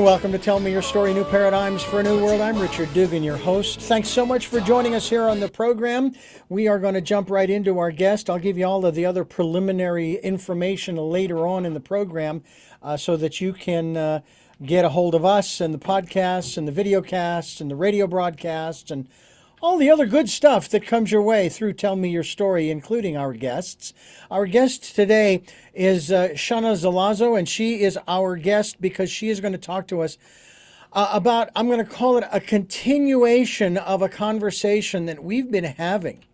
And welcome to Tell Me Your Story, New Paradigms for a New World. I'm Richard Dugan, your host. Thanks so much for joining us here on the program. We are going to jump right into our guest. I'll give you all of the other preliminary information later on in the program so that you can get a hold of us and the podcasts and the video casts and the radio broadcasts and all the other good stuff that comes your way through Tell Me Your Story, including our guests. Our guest today is Seana Zelazo, and she is our guest because she is going to talk to us about, I'm going to call it a continuation of a conversation that we've been having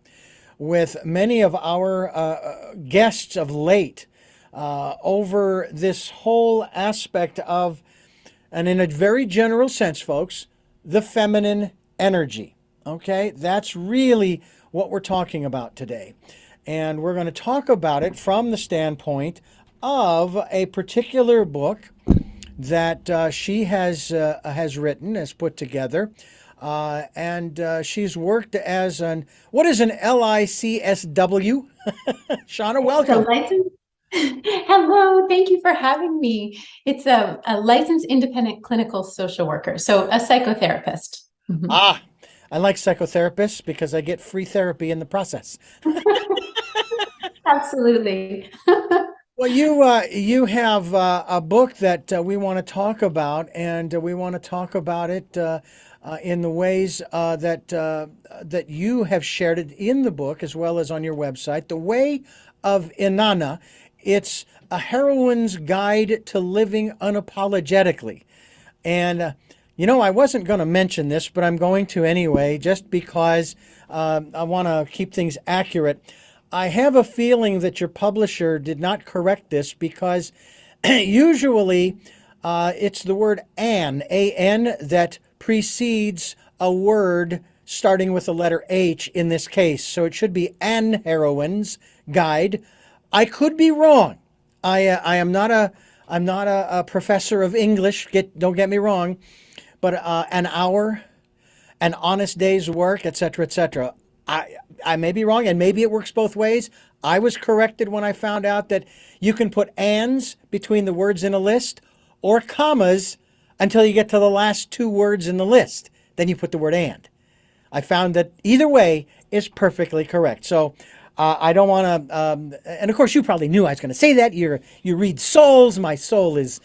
with many of our guests of late over this whole aspect of, and in a very general sense, folks, the feminine energy. Okay, that's really what we're talking about today. And we're going to talk about it from the standpoint of a particular book that she has written, has put together. And she's worked as what is an LICSW? Seana, welcome. Hello, thank you for having me. It's a licensed independent clinical social worker, so a psychotherapist. Ah, I like psychotherapists because I get free therapy in the process. Absolutely. Well, you have a book that we want to talk about, and we want to talk about it in the ways that you have shared it in the book as well as on your website. The Way of Inanna. It's a heroine's guide to living unapologetically, and I wasn't going to mention this, but I'm going to anyway, just because I want to keep things accurate. I have a feeling that your publisher did not correct this because usually it's the word an, A-N, that precedes a word starting with the letter H in this case. So it should be an heroine's guide. I could be wrong. I'm not a professor of English. Don't get me wrong. But an hour, an honest day's work, etc., etc. I may be wrong, and maybe it works both ways. I was corrected when I found out that you can put ands between the words in a list or commas until you get to the last two words in the list. Then you put the word and. I found that either way is perfectly correct. So I don't want to, and of course you probably knew I was going to say that. You read souls. My soul is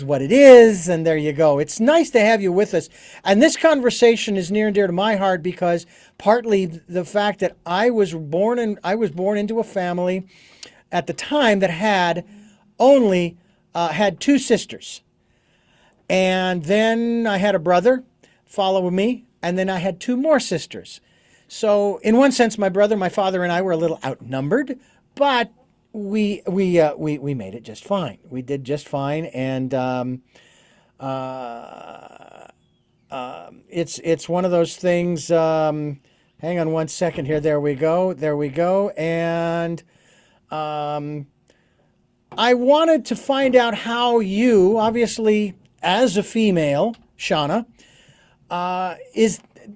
what it is, and there you go. It's nice to have you with us. And this conversation is near and dear to my heart because partly the fact that I was born into a family at the time that had only had two sisters. And then I had a brother follow me, and then I had two more sisters. So in one sense, my brother, my father, and I were a little outnumbered, but we made it just fine. We did just fine, and it's one of those things. Hang on one second here. There we go. And I wanted to find out how you, obviously as a female, Seana,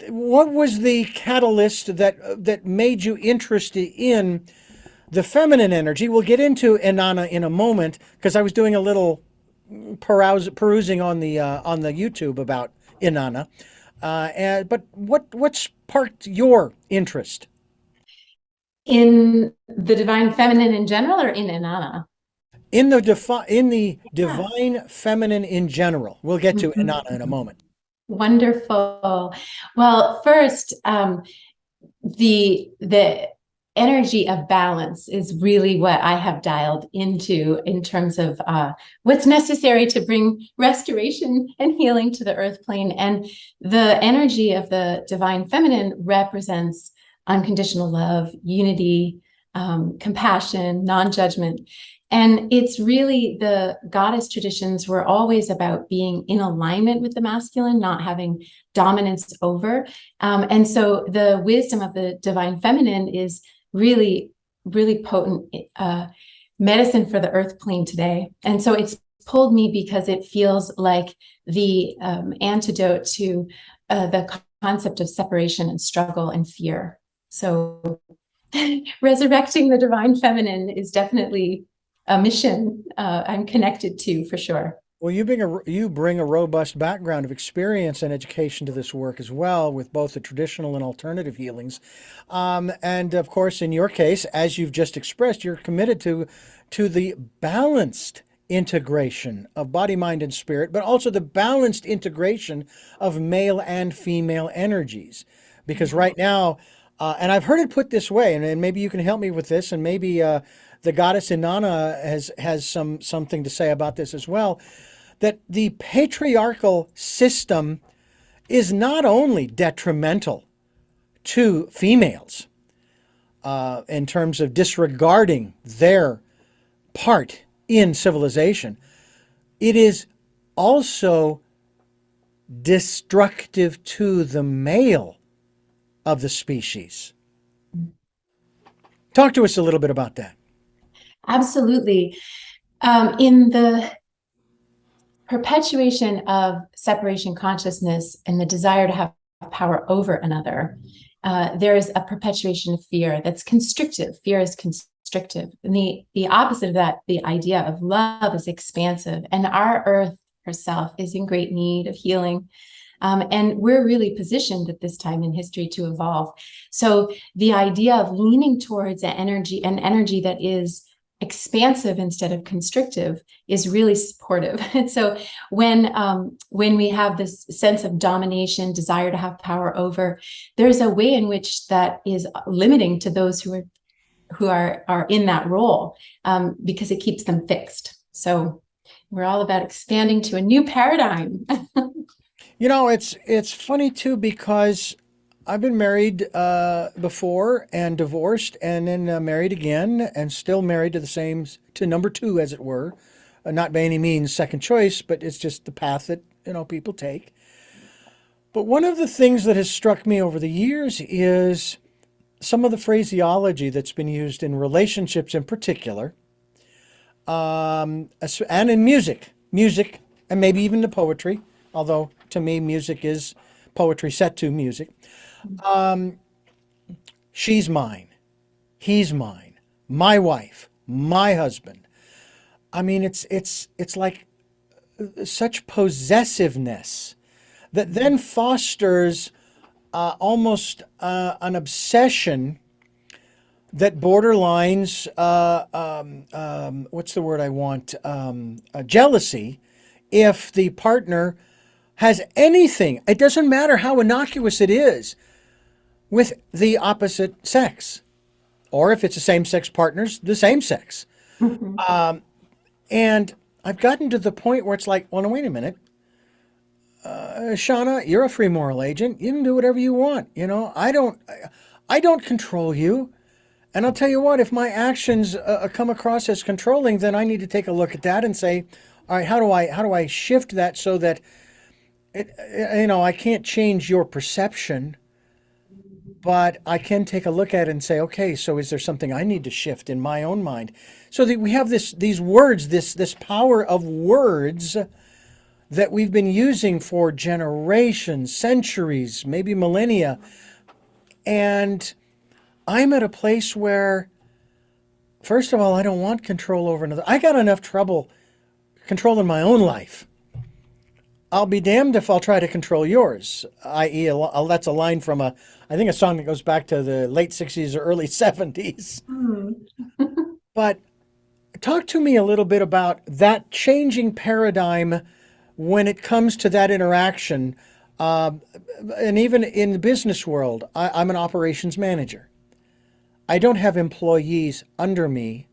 what was the catalyst that made you interested in the feminine energy? We'll get into Inanna in a moment because I was doing a little perusing on the YouTube about Inanna. But what sparked your interest? In the divine feminine in general, or in Inanna? In the divine feminine in general. We'll get to Inanna in a moment. Wonderful. Well, first, the energy of balance is really what I have dialed into in terms of what's necessary to bring restoration and healing to the earth plane. And the energy of the divine feminine represents unconditional love, unity, compassion, non-judgment. And it's really, the goddess traditions were always about being in alignment with the masculine, not having dominance over. And so the wisdom of the divine feminine is really, really potent medicine for the earth plane today. And so it's pulled me because it feels like the antidote to the concept of separation and struggle and fear. So resurrecting the divine feminine is definitely a mission I'm connected to, for sure. Well, you bring a robust background of experience and education to this work as well, with both the traditional and alternative healings. And of course, in your case, as you've just expressed, you're committed to the balanced integration of body, mind, and spirit, but also the balanced integration of male and female energies. Because right now, and I've heard it put this way, and maybe you can help me with this, and maybe the goddess Inanna has something to say about this as well, that the patriarchal system is not only detrimental to females in terms of disregarding their part in civilization, it is also destructive to the male of the species. Talk to us a little bit about that. Absolutely. In the perpetuation of separation consciousness and the desire to have power over another, there is a perpetuation of fear that's constrictive. Fear is constrictive. And the opposite of that, the idea of love, is expansive. And our earth herself is in great need of healing. And we're really positioned at this time in history to evolve. So the idea of leaning towards an energy that is expansive instead of constrictive is really supportive. And so when we have this sense of domination, desire to have power over, there's a way in which that is limiting to those who are in that role, because it keeps them fixed. So we're all about expanding to a new paradigm. You know, it's funny too, because I've been married before and divorced, and then married again, and still married to number two, as it were. Not by any means second choice, but it's just the path that people take. But one of the things that has struck me over the years is some of the phraseology that's been used in relationships, in particular, and in music, and maybe even the poetry. Although to me, music is poetry set to music. She's mine, he's mine, my wife, my husband. I mean, it's like such possessiveness that then fosters almost an obsession that borderlines, what's the word I want? Jealousy. If the partner has anything, it doesn't matter how innocuous it is, with the opposite sex, or if it's the same sex partners, the same sex. Mhm. And I've gotten to the point where it's like, well, no, wait a minute. Shauna, you're a free moral agent. You can do whatever you want. I don't control you. And I'll tell you what, if my actions come across as controlling, then I need to take a look at that and say, all right, how do I shift that so that I can't change your perception, but I can take a look at it and say, okay, so is there something I need to shift in my own mind? So that we have these words, this power of words that we've been using for generations, centuries, maybe millennia. And I'm at a place where, first of all, I don't want control over another. I got enough trouble controlling my own life. I'll be damned if I'll try to control yours, i.e., that's a line from I think a song that goes back to the late 60s or early 70s. Mm. But talk to me a little bit about that changing paradigm when it comes to that interaction. And even in the business world, I'm an operations manager. I don't have employees under me.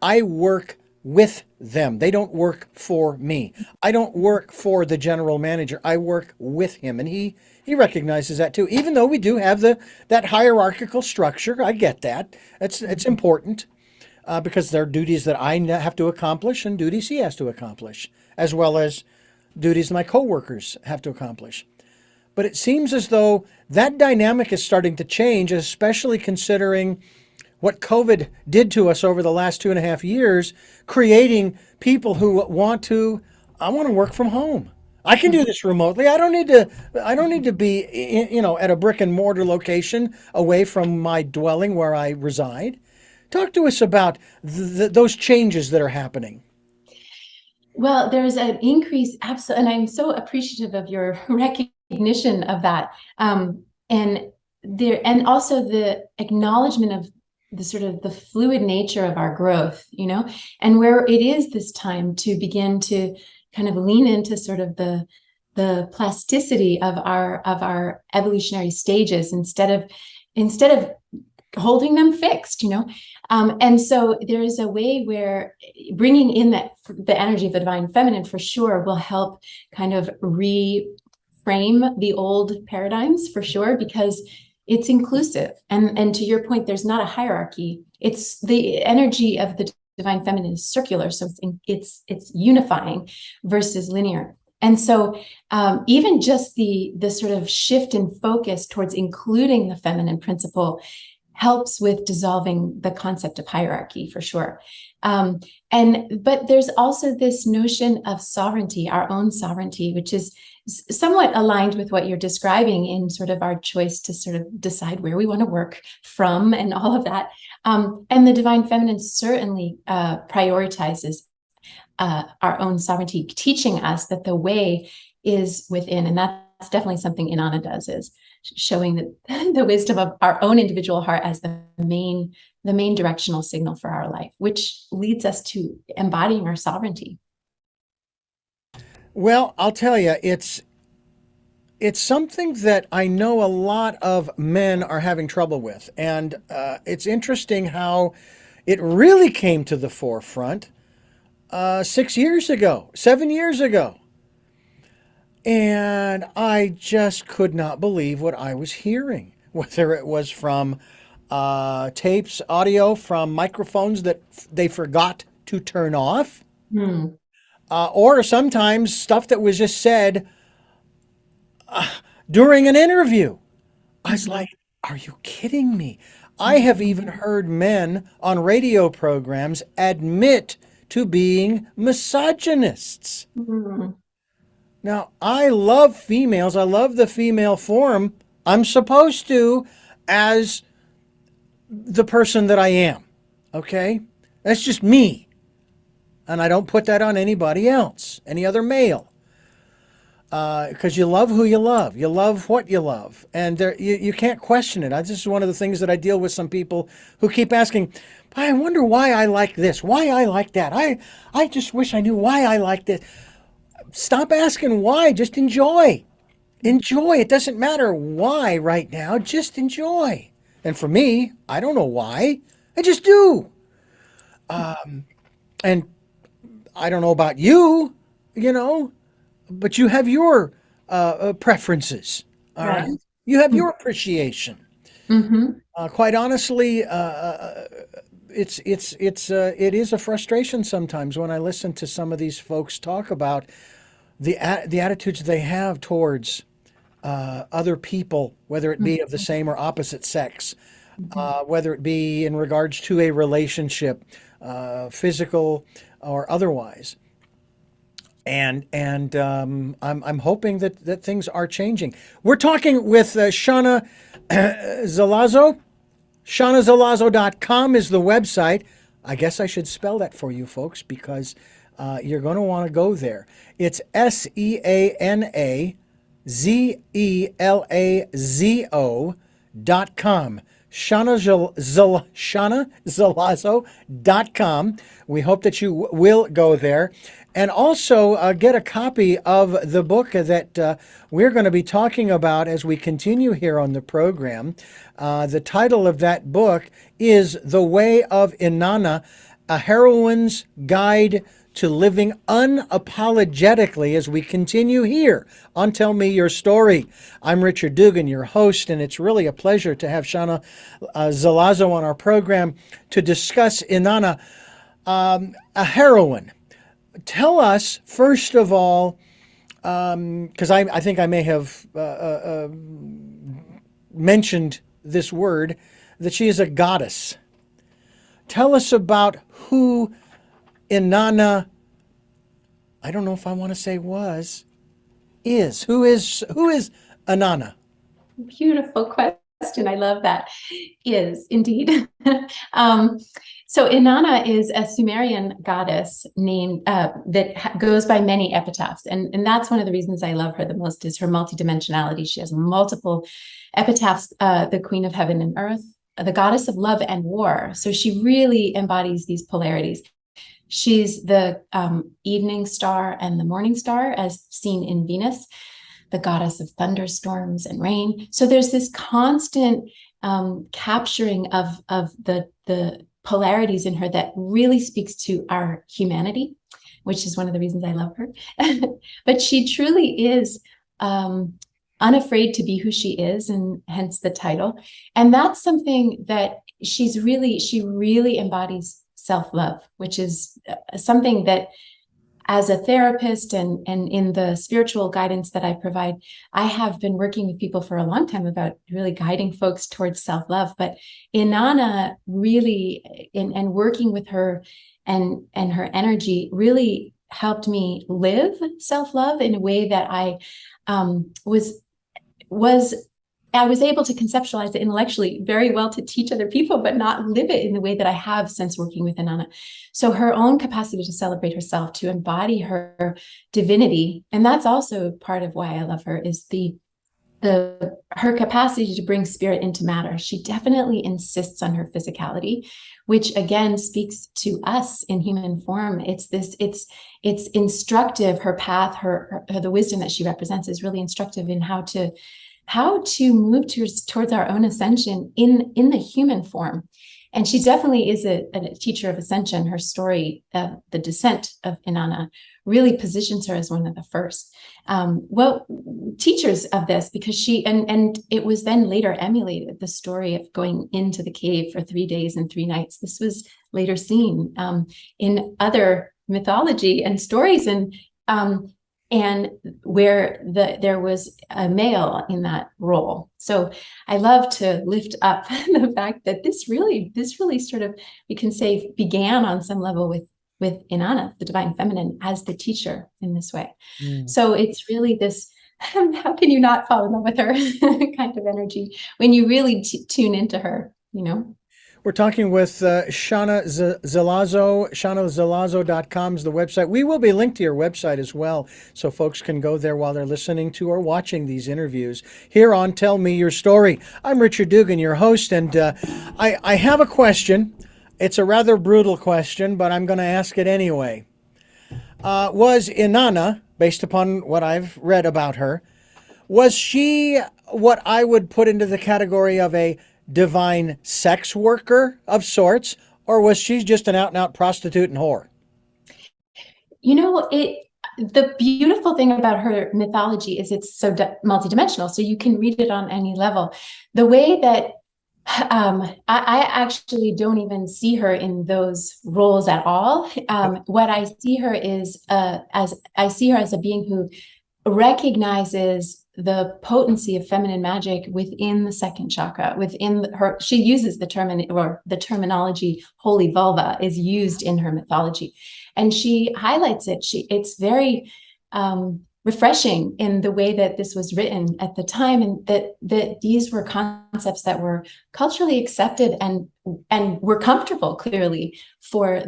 I work with them. They don't work for me. I don't work for the general manager. I work with him. And he recognizes that too. Even though we do have that hierarchical structure, I get that. It's important because there are duties that I have to accomplish and duties he has to accomplish, as well as duties my coworkers have to accomplish. But it seems as though that dynamic is starting to change, especially considering what COVID did to us over the last 2.5 years, creating people who I want to work from home. I can do this remotely. I don't need to be, at a brick and mortar location away from my dwelling where I reside. Talk to us about those changes that are happening. Well, there's an increase, absolutely, and I'm so appreciative of your recognition of that. And and also the acknowledgement of the sort of the fluid nature of our growth, and where it is this time to begin to kind of lean into sort of the plasticity of our evolutionary stages instead of holding them fixed. And so there is a way where bringing in the energy of the divine feminine for sure will help kind of reframe the old paradigms for sure, because it's inclusive. And to your point, there's not a hierarchy. It's the energy of the divine feminine is circular, so it's unifying versus linear. And so even just the sort of shift in focus towards including the feminine principle helps with dissolving the concept of hierarchy for sure. But there's also this notion of sovereignty, our own sovereignty, which is somewhat aligned with what you're describing in sort of our choice to sort of decide where we want to work from and all of that. And the divine feminine certainly prioritizes our own sovereignty, teaching us that the way is within. And that's definitely something Inanna does, is showing the wisdom of our own individual heart as the main directional signal for our life, which leads us to embodying our sovereignty. Well, I'll tell you, it's something that I know a lot of men are having trouble with, and it's interesting how it really came to the forefront 6 years ago, 7 years ago. And I just could not believe what I was hearing, whether it was from tapes, audio from microphones that they forgot to turn off, Hmm. or sometimes stuff that was just said during an interview. I was like, are you kidding me? I have even heard men on radio programs admit to being misogynists. Hmm. Now, I love females. I love the female form. I'm supposed to, as the person that I am. Okay? That's just me. And I don't put that on anybody else, any other male. Because you love who you love. You love what you love. And you can't question it. This is one of the things that I deal with some people who keep asking, I wonder why I like this, why I like that. I just wish I knew why I like this. Stop asking why. Just enjoy. Enjoy. It doesn't matter why right now. Just enjoy. And for me, I don't know why. I just do. And I don't know about you, you know, but you have your preferences. All right. Right. You have your appreciation. Mm-hmm. Quite honestly, it is a frustration sometimes when I listen to some of these folks talk about the attitudes they have towards other people, whether it be of the same or opposite sex, whether it be in regards to a relationship, physical or otherwise. And I'm hoping that things are changing. We're talking with Seana Zelazo. seanazelazo.com is the website. I guess I should spell that for you folks because you're going to want to go there. It's SeanaZelazo.com. SeanaZelazo.com. We hope that you will go there. And also get a copy of the book that we're going to be talking about as we continue here on the program. The title of that book is The Way of Inanna, A Heroine's Guide to Living Unapologetically, as we continue here on Tell Me Your Story. I'm Richard Dugan, your host, and it's really a pleasure to have Seana Zelazo on our program to discuss Inanna, a heroine. Tell us, first of all, because I think I may have mentioned this word, that she is a goddess. Tell us about who Inanna, I don't know if I want to say is. Who is Inanna? Beautiful question. I love that. Is indeed. um, So Inanna is a Sumerian goddess named that goes by many epitaphs, and that's one of the reasons I love her the most is her multidimensionality. She has multiple epitaphs: the Queen of Heaven and Earth, the Goddess of Love and War. So she really embodies these polarities. She's the evening star and the morning star, as seen in Venus, the goddess of thunderstorms and rain. So there's this constant capturing of the polarities in her that really speaks to our humanity, which is one of the reasons I love her. But she truly is unafraid to be who she is, and hence the title. And that's something that she really embodies self-love, which is something that as a therapist and in the spiritual guidance that I provide, I have been working with people for a long time about really guiding folks towards self-love. But Inanna really, and working with her and her energy really helped me live self-love in a way that I was able to conceptualize it intellectually very well to teach other people, but not live it in the way that I have since working with Inanna. So her own capacity to celebrate herself, to embody her divinity, and that's also part of why I love her, is her capacity to bring spirit into matter. She definitely insists on her physicality, which again speaks to us in human form. It's instructive. Her path, the wisdom that she represents is really instructive in how to move towards our own ascension in the human form. And she definitely is a teacher of ascension. Her story, the descent of Inanna, really positions her as one of the first teachers of this, because she and it was then later emulated, the story of going into the cave for 3 days and 3 nights. This was later seen in other mythology and stories, and where there was a male in that role. So I love to lift up the fact that this really sort of, we can say, began on some level with Inanna, the divine feminine, as the teacher in this way. So it's really this, how can you not fall in love with her kind of energy when you really tune into her, you know? We're talking with Seana Zelazo. seanazelazo.com is the website. We will be linked to your website as well, so folks can go there while they're listening to or watching these interviews here on Tell Me Your Story. I'm Richard Dugan, your host, and I have a question. It's a rather brutal question, but I'm going to ask it anyway. Was Inanna, based upon what I've read about her, was she what I would put into the category of a divine sex worker of sorts, or was she just an out-and-out prostitute and whore? You know, the beautiful thing about her mythology is it's so multidimensional, so you can read it on any level. The way that I actually don't even see her in those roles at all. What I see her is as a being who recognizes the potency of feminine magic within the second chakra, within her. She uses the terminology holy vulva is used in her mythology, and she highlights it. It's very refreshing in the way that this was written at the time, and that these were concepts that were culturally accepted and were comfortable, clearly, for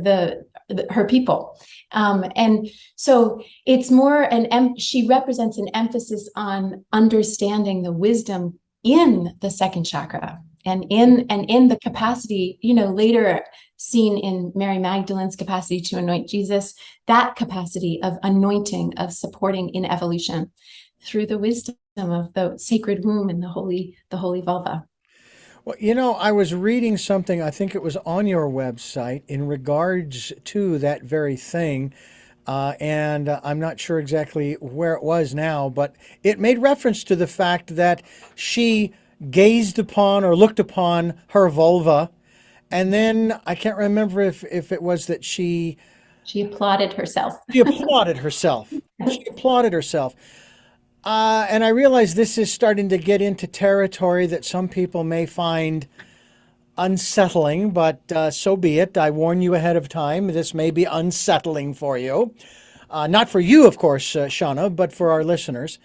her people. And so it's more she represents an emphasis on understanding the wisdom in the second chakra and in the capacity, later seen in Mary Magdalene's capacity to anoint Jesus, that capacity of anointing, of supporting in evolution through the wisdom of the sacred womb and the holy vulva. Well, I was reading something, I think it was on your website, in regards to that very thing, and I'm not sure exactly where it was now, but it made reference to the fact that she gazed upon or looked upon her vulva, and then I can't remember if it was that she applauded herself. She applauded herself. She applauded herself. And I realize this is starting to get into territory that some people may find unsettling, but so be it. I warn you ahead of time. This may be unsettling for you. Not for you, of course, Shauna, but for our listeners.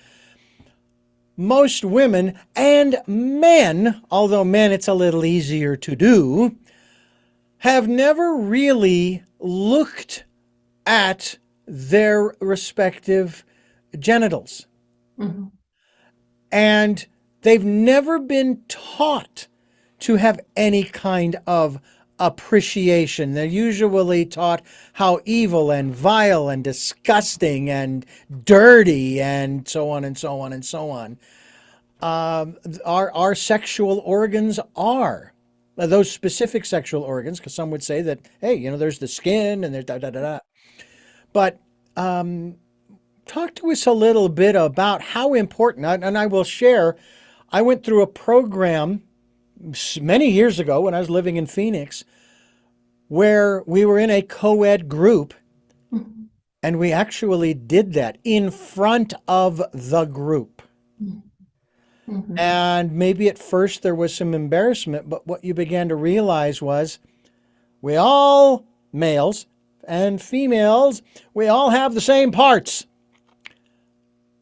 Most women and men, although men it's a little easier to do, have never really looked at their respective genitals. Mhm. And they've never been taught to have any kind of appreciation. They're usually taught how evil and vile and disgusting and dirty and so on and so on and so on. Our sexual organs are. Those specific sexual organs, because some would say that, hey, there's the skin and there's da da da da. But talk to us a little bit about how important, and I will share, I went through a program many years ago when I was living in Phoenix where we were in a co-ed group, Mhm. and we actually did that in front of the group. Mhm. And maybe at first there was some embarrassment, but what you began to realize was we all, males and females, we all have the same parts.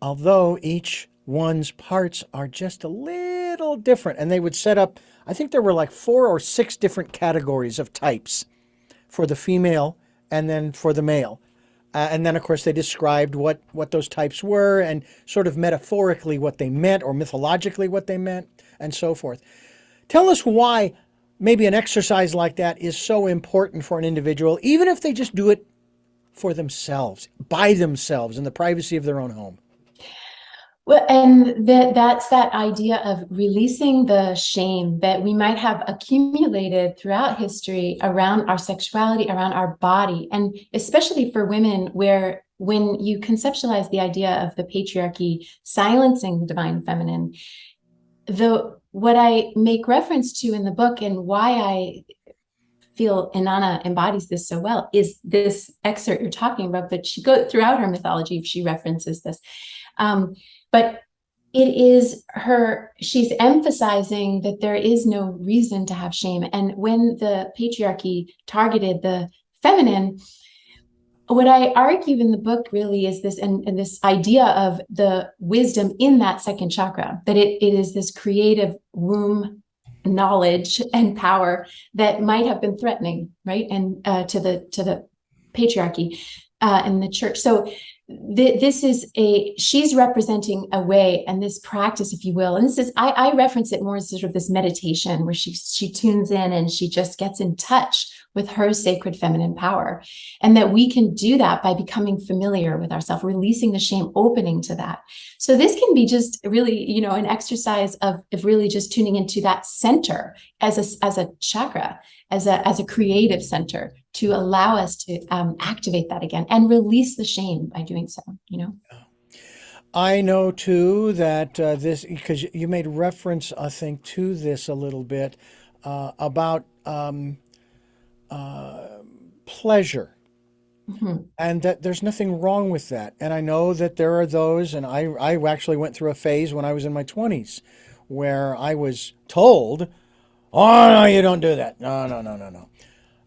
Although each one's parts are just a little different. And they would set up, I think there were like 4 or 6 different categories of types for the female and then for the male. And then, of course, they described what those types were and sort of metaphorically what they meant or mythologically what they meant and so forth. Tell us why maybe an exercise like that is so important for an individual, even if they just do it for themselves, by themselves, in the privacy of their own home. Well, and that's that idea of releasing the shame that we might have accumulated throughout history around our sexuality, around our body, and especially for women, where when you conceptualize the idea of the patriarchy silencing the divine feminine, what I make reference to in the book and why I feel Inanna embodies this so well is this excerpt you're talking about, but she goes throughout her mythology, she references this. But it is she's emphasizing that there is no reason to have shame. And when the patriarchy targeted the feminine, what I argue in the book really is this, and this idea of the wisdom in that second chakra, that it is this creative womb knowledge and power that might have been threatening, right? And to the patriarchy and the church. So this is she's representing a way, and this practice, if you will, and this is I reference it more as sort of this meditation where she tunes in and she just gets in touch with her sacred feminine power, and that we can do that by becoming familiar with ourselves, releasing the shame, opening to that. So this can be just really, an exercise of really just tuning into that center as a chakra, as a creative center, to allow us to activate that again and release the shame by doing so, I know too that this, because you made reference, I think, to this a little bit about pleasure, Mhm. and that there's nothing wrong with that. And I know that there are those, and I actually went through a phase when I was in my 20s where I was told, oh, no, you don't do that. No, no, no, no, no.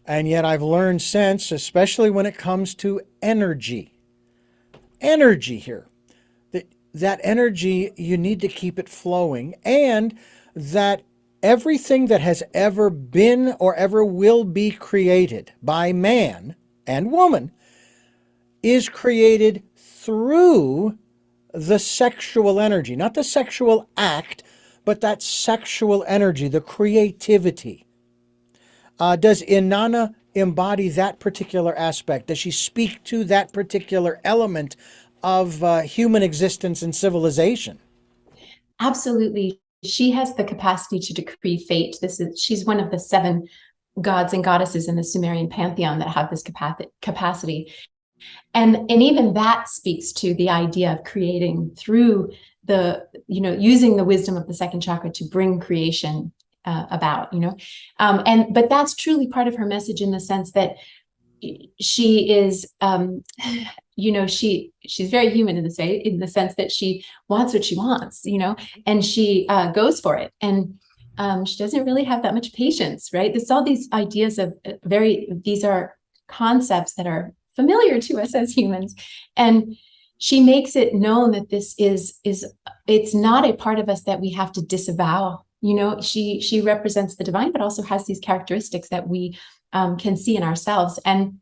And yet I've learned since, especially when it comes to energy here, that energy, you need to keep it flowing, and that everything that has ever been or ever will be created by man and woman is created through the sexual energy, not the sexual act, but that sexual energy, the creativity. Does Inanna embody that particular aspect? Does she speak to that particular element of human existence and civilization? Absolutely. She has the capacity to decree fate. She's one of the 7 gods and goddesses in the Sumerian pantheon that have this capacity. And even that speaks to the idea of creating through using the wisdom of the second chakra to bring creation about, but that's truly part of her message, in the sense that she is, she's very human in this way, in the sense that she wants what she wants, and she goes for it. And she doesn't really have that much patience, right? There's all these ideas of these are concepts that are familiar to us as humans. And she makes it known that this is it's not a part of us that we have to disavow, She represents the divine, but also has these characteristics that we can see in ourselves. And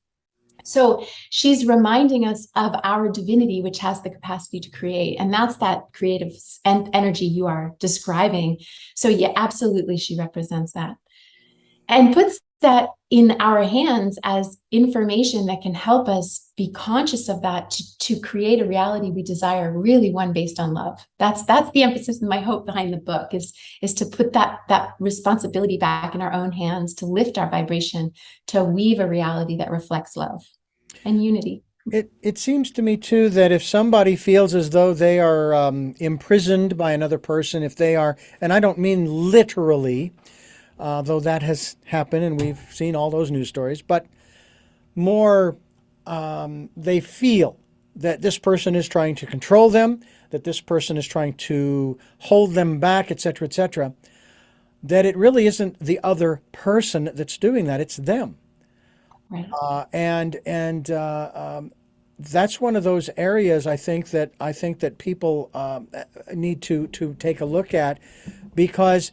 so she's reminding us of our divinity, which has the capacity to create. And that's that creative energy you are describing. So yeah, absolutely, she represents that and puts that in our hands as information that can help us be conscious of that to create a reality we desire, really one based on love. That's the emphasis and my hope behind the book is to put that responsibility back in our own hands, to lift our vibration, to weave a reality that reflects love and unity. It seems to me too that if somebody feels as though they are imprisoned by another person, if they are, and I don't mean literally, though that has happened and we've seen all those news stories, but more they feel that this person is trying to control them, that this person is trying to hold them back, etc., that it really isn't the other person that's doing that, it's them. Right. And that's one of those areas I think that people need to take a look at, because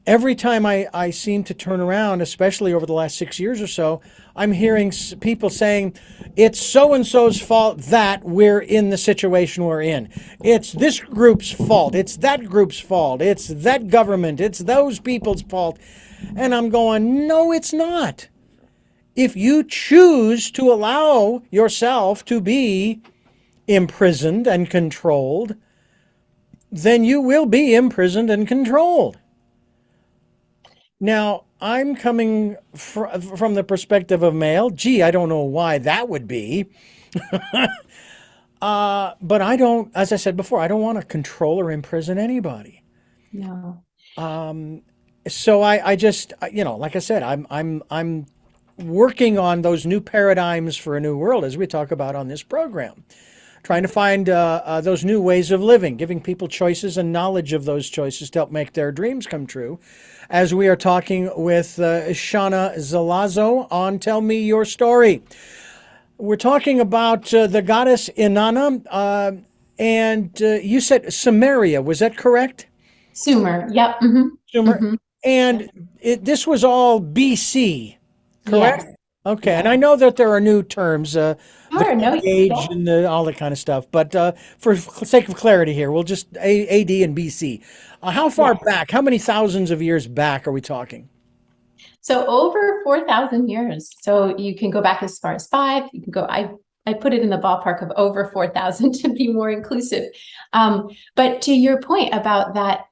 every time I seem to turn around, especially over the last 6 years or so, I'm hearing people saying, it's so and so's fault that we're in the situation we're in. It's this group's fault. It's that group's fault. It's that government. It's those people's fault. And I'm going, no, it's not. If you choose to allow yourself to be imprisoned and controlled, then you will be imprisoned and controlled. Now, I'm coming from the perspective of male. Gee, I don't know why that would be. But I don't, as I said before, I don't want to control or imprison anybody. No. So I just, like I said, I'm working on those new paradigms for a new world, as we talk about on this program. Trying to find those new ways of living, giving people choices and knowledge of those choices to help make their dreams come true. As we are talking with Seana Zelazo on Tell Me Your Story. We're talking about the goddess Inanna, and you said Samaria, was that correct? Sumer. Yep. Mm-hmm. Sumer. Mm-hmm. Yes. And this was all BC, correct? Yes. Okay, and Yes. I know that there are new terms, the Sure. No. age Yeah. and all that kind of stuff, but for sake of clarity here, we'll just AD and BC. How far Yes. back, how many thousands of years back are we talking? So over 4,000 years. So you can go back as far as five. You can go, I put it in the ballpark of over 4,000 to be more inclusive. But to your point about that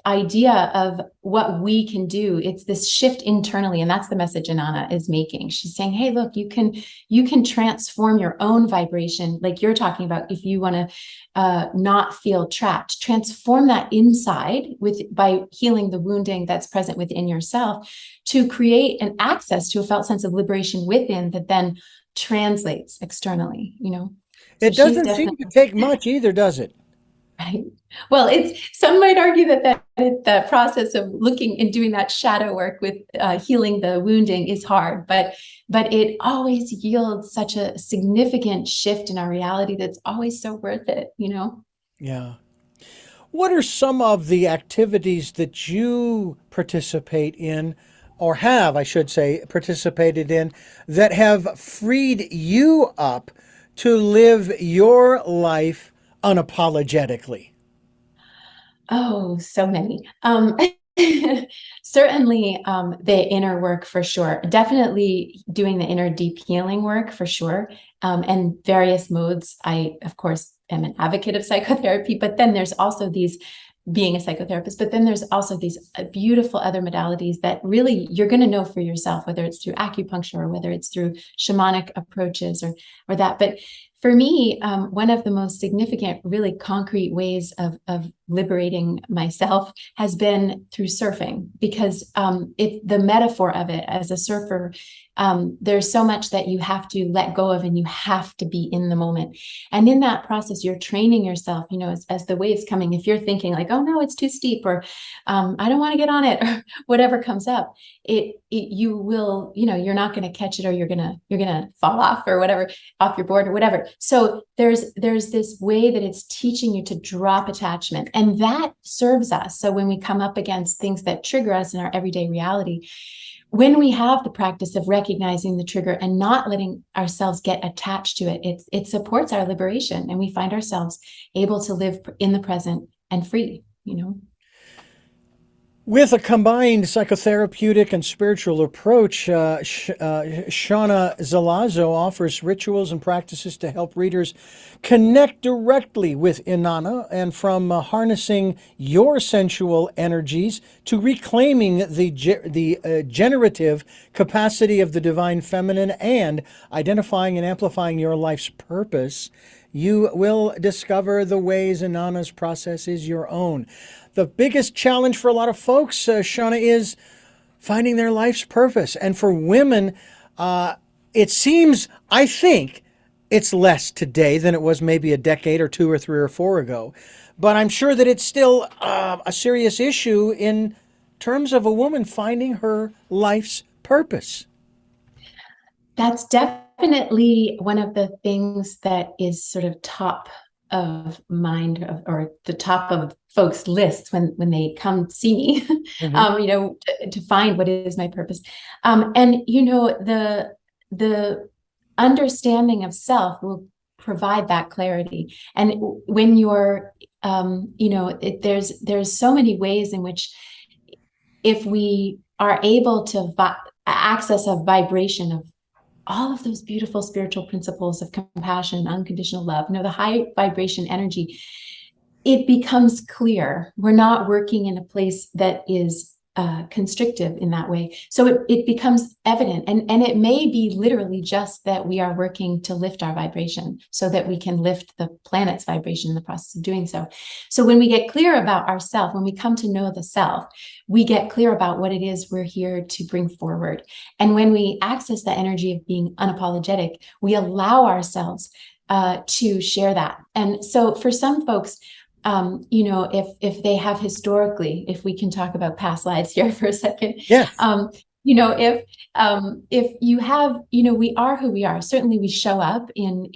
idea of what we can do, it's this shift internally, and that's the message Inanna is making. She's saying, hey, look, you can transform your own vibration, like you're talking about. If you want to not feel trapped, transform that inside by healing the wounding that's present within yourself, to create an access to a felt sense of liberation within that then translates externally. So It she's doesn't seem to definitely take much either, does it? right. Well, some might argue that process of looking and doing that shadow work with healing the wounding is hard, but it always yields such a significant shift in our reality that's always so worth it. Yeah. What are some of the activities that you participate in, or have, I should say, participated in, that have freed you up to live your life unapologetically? Oh, so many. Certainly, the inner work for sure. Definitely doing the inner deep healing work for sure. And various modes. I, of course, am an advocate of psychotherapy, but then there's also these being a psychotherapist, but then there's also these beautiful other modalities that really you're going to know for yourself, whether it's through acupuncture or whether it's through shamanic approaches or that. But for me, one of the most significant, really concrete ways of liberating myself has been through surfing, because the metaphor of it as a surfer, there's so much that you have to let go of and you have to be in the moment. And in that process, you're training yourself, as the waves coming, if you're thinking like, oh no, it's too steep, or I don't want to get on it, or whatever comes up, you will, you're not going to catch it, or you're going to fall off or whatever, off your board or whatever. So there's this way that it's teaching you to drop attachment, and that serves us. So when we come up against things that trigger us in our everyday reality, when we have the practice of recognizing the trigger and not letting ourselves get attached to it, it supports our liberation, and we find ourselves able to live in the present and free, you know. With a combined psychotherapeutic and spiritual approach, Seana Zelazo offers rituals and practices to help readers connect directly with Inanna, and from harnessing your sensual energies to reclaiming the generative capacity of the divine feminine and identifying and amplifying your life's purpose, you will discover the ways Inanna's process is your own. The biggest challenge for a lot of folks, Seana, is finding their life's purpose. And for women, it seems, I think, it's less today than it was maybe a decade or two or three or four ago. But I'm sure that it's still a serious issue in terms of a woman finding her life's purpose. That's definitely one of the things that is sort of top of mind or the top of folks' lists when they come see me, Mm-hmm. you know, to find what is my purpose. And, you know, the understanding of self will provide that clarity. And when you're, you know, there's so many ways in which if we are able to access a vibration of all of those beautiful spiritual principles of compassion, unconditional love, you know, the high vibration energy, it becomes clear. We're not working in a place that is constrictive in that way. So it becomes evident. And it may be literally just that we are working to lift our vibration so that we can lift the planet's vibration in the process of doing so. So when we get clear about ourself, when we come to know the self, we get clear about what it is we're here to bring forward. And when we access the energy of being unapologetic, we allow ourselves to share that. And so for some folks, you know, if they have historically, if we can talk about past lives here for a second, Yes. you know, if you have, you know, we are who we are. Certainly, we show up in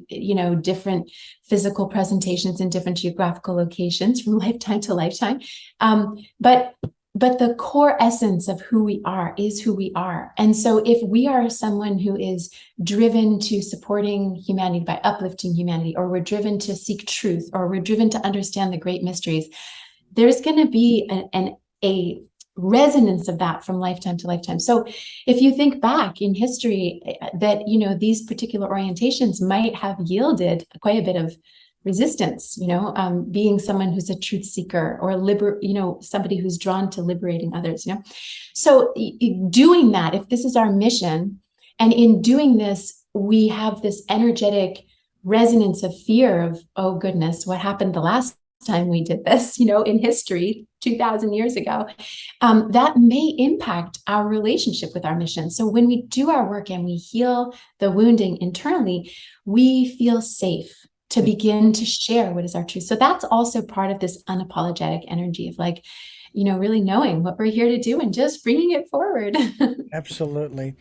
you know, different physical presentations in different geographical locations from lifetime to lifetime, but the core essence of who we are is who we are. And so if we are someone who is driven to supporting humanity by uplifting humanity, or we're driven to seek truth, or we're driven to understand the great mysteries, there's going to be a resonance of that from lifetime to lifetime. So if you think back in history, that, you know, these particular orientations might have yielded quite a bit of resistance, you know, being someone who's a truth seeker, or you know, somebody who's drawn to liberating others, you know. So doing that, if this is our mission, and in doing this, we have this energetic resonance of fear of, oh goodness, what happened the last time we did this, you know, in history 2000 years ago, that may impact our relationship with our mission. So when we do our work and we heal the wounding internally, we feel safe to begin to share what is our truth. So that's also part of this unapologetic energy of, like, you know, really knowing what we're here to do and just bringing it forward. Absolutely.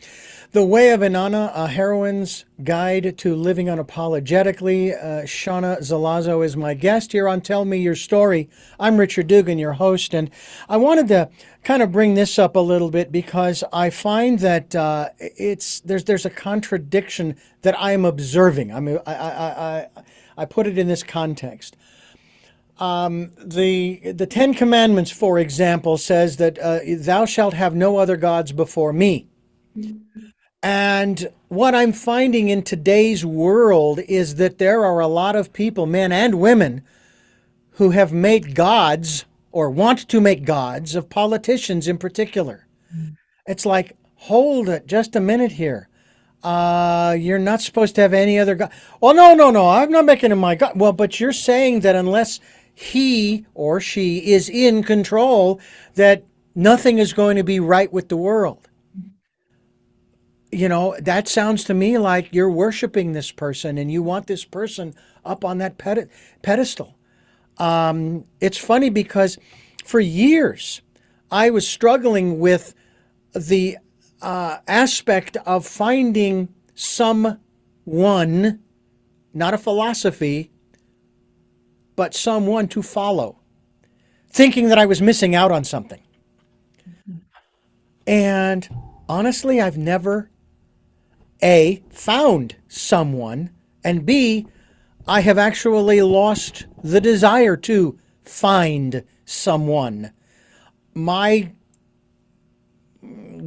The Way of Inanna, a heroine's guide to living unapologetically. Seana Zelazo is my guest here on Tell Me Your Story. I'm Richard Dugan, your host, and I wanted to kind of bring this up a little bit because I find that there's a contradiction that I'm observing. I mean, I put it in this context. The Ten Commandments, for example, says that thou shalt have no other gods before me. And what I'm finding in today's world is that there are a lot of people, men and women, who have made gods or want to make gods of politicians in particular. It's like, hold it, just a minute here. You're not supposed to have any other God. Well, no, I'm not making him my God. Well, but you're saying that unless he or she is in control, that nothing is going to be right with the world. You know, that sounds to me like you're worshiping this person and you want this person up on that pedestal. It's funny because for years I was struggling with the aspect of finding someone not a philosophy, but someone to follow, thinking that I was missing out on something. And honestly, I've never, A, found someone, and B, I have actually lost the desire to find someone. My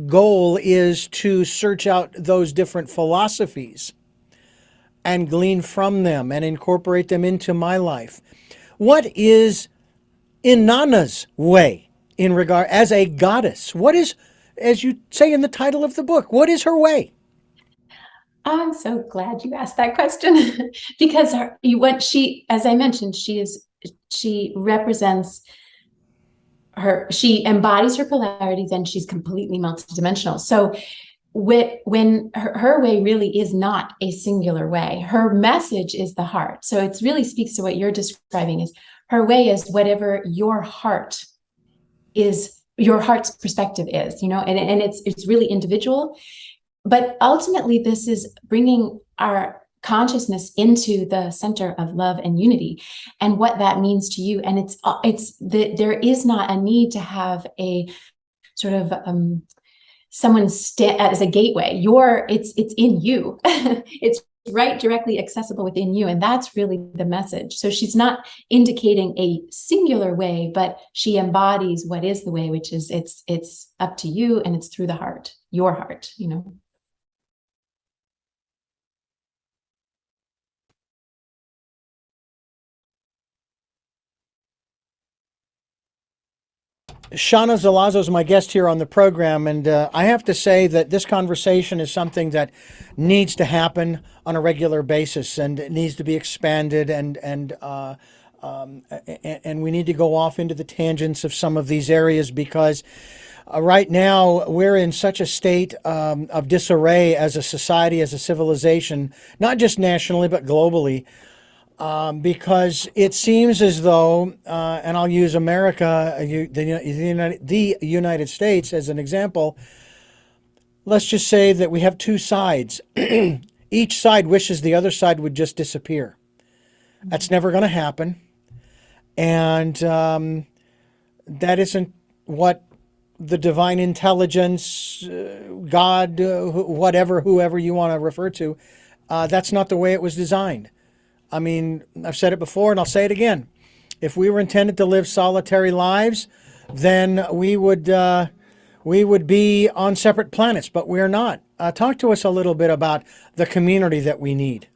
goal is to search out those different philosophies and glean from them and incorporate them into my life. What is Inanna's way in regard as a goddess? What is, as you say in the title of the book, what is her way? I'm so glad you asked that question because what she, as I mentioned, she represents she embodies her polarities and she's completely multidimensional. So when her way really is not a singular way, her message is the heart. So it really speaks to what you're describing is her way is whatever your heart is, your heart's perspective is, and it's really individual. But ultimately, this is bringing our consciousness into the center of love and unity, and what that means to you. And there is not a need to have a sort of someone as a gateway. It's in you. It's right directly accessible within you, and that's really the message. So she's not indicating a singular way, but she embodies what is the way, which is it's up to you, and it's through the heart, your heart. Seana Zelazo is my guest here on the program, and I have to say that this conversation is something that needs to happen on a regular basis, and it needs to be expanded, and we need to go off into the tangents of some of these areas because right now we're in such a state of disarray as a society, as a civilization, not just nationally but globally. Because it seems as though, and I'll use America, the United States as an example, let's just say that we have two sides. Each side wishes the other side would just disappear. That's never going to happen. And that isn't what the divine intelligence, God, whoever you want to refer to, that's not the way it was designed. I mean, I've said it before and I'll say it again. If we were intended to live solitary lives, then we would be on separate planets, but we're not. Talk to us a little bit about the community that we need.